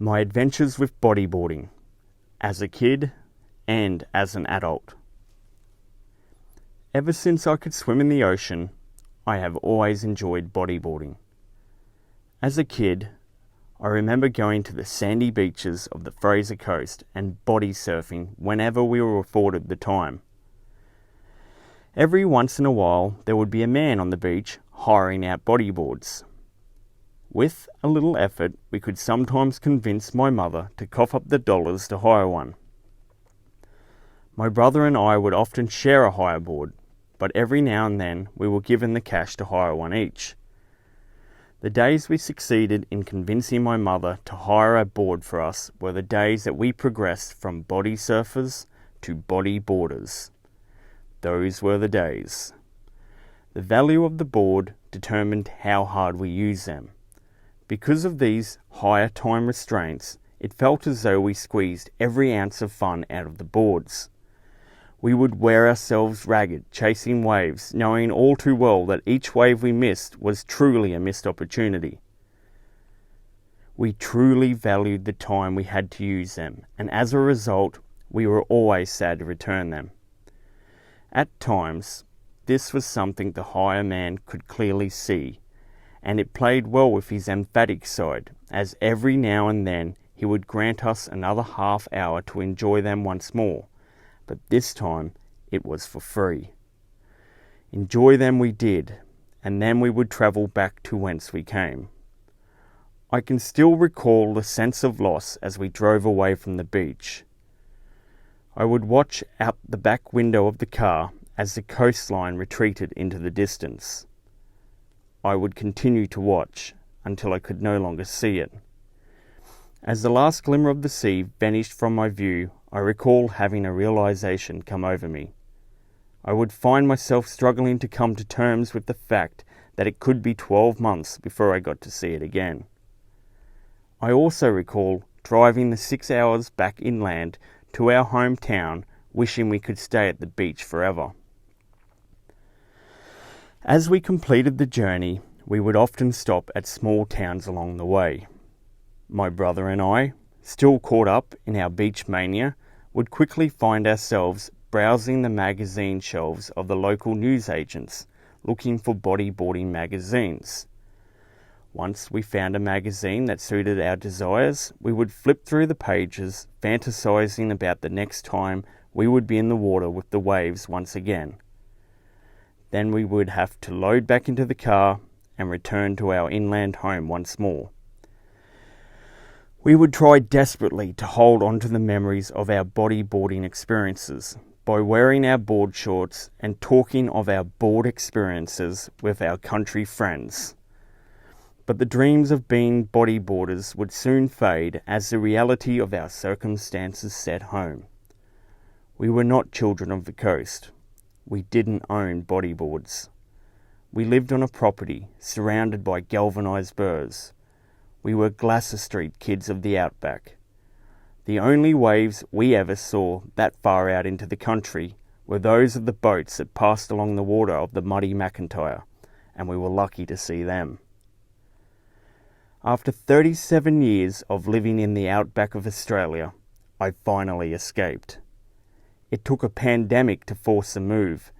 My adventures with bodyboarding, as a kid and as an adult. Ever since I could swim in the ocean, I have always enjoyed bodyboarding. As a kid, I remember going to the sandy beaches of the Fraser coast and body surfing whenever we were afforded the time. Every once in a while, there would be a man on the beach hiring out bodyboards. With a little effort, we could sometimes convince my mother to cough up the dollars to hire one. My brother and I would often share a hire board, but every now and then we were given the cash to hire one each. The days we succeeded in convincing my mother to hire a board for us were the days that we progressed from body surfers to bodyboarders. Those were the days. The value of the board determined how hard we used them. Because of these higher time restraints, it felt as though we squeezed every ounce of fun out of the boards. We would wear ourselves ragged, chasing waves, knowing all too well that each wave we missed was truly a missed opportunity. We truly valued the time we had to use them, and as a result, we were always sad to return them. At times, this was something the higher man could clearly see, and it played well with his emphatic side, as every now and then he would grant us another half hour to enjoy them once more, but this time it was for free. Enjoy them we did, and then we would travel back to whence we came. I can still recall the sense of loss as we drove away from the beach. I would watch out the back window of the car as the coastline retreated into the distance. I would continue to watch until I could no longer see it. As the last glimmer of the sea vanished from my view, I recall having a realisation come over me. I would find myself struggling to come to terms with the fact that it could be 12 months before I got to see it again. I also recall driving the 6 hours back inland to our hometown, wishing we could stay at the beach forever. As we completed the journey, we would often stop at small towns along the way. My brother and I, still caught up in our beach mania, would quickly find ourselves browsing the magazine shelves of the local newsagents, looking for bodyboarding magazines. Once we found a magazine that suited our desires, we would flip through the pages, fantasizing about the next time we would be in the water with the waves once again. Then we would have to load back into the car and return to our inland home once more. We would try desperately to hold on to the memories of our bodyboarding experiences by wearing our board shorts and talking of our board experiences with our country friends. But the dreams of being bodyboarders would soon fade as the reality of our circumstances set home. We were not children of the coast. We didn't own bodyboards. We lived on a property surrounded by galvanised burrs. We were Glasser Street kids of the outback. The only waves we ever saw that far out into the country were those of the boats that passed along the water of the muddy McIntyre, and we were lucky to see them. After 37 years of living in the outback of Australia, I finally escaped. It took a pandemic to force a move,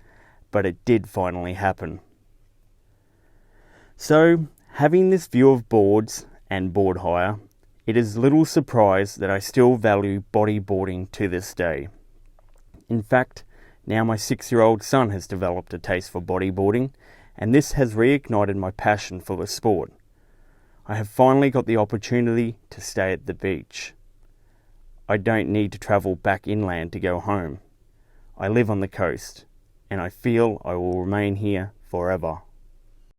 but it did finally happen. So, having this view of boards and board hire, it is little surprise that I still value bodyboarding to this day. In fact, now my 6-year-old son has developed a taste for bodyboarding, and this has reignited my passion for the sport. I have finally got the opportunity to stay at the beach. I don't need to travel back inland to go home. I live on the coast, and I feel I will remain here forever.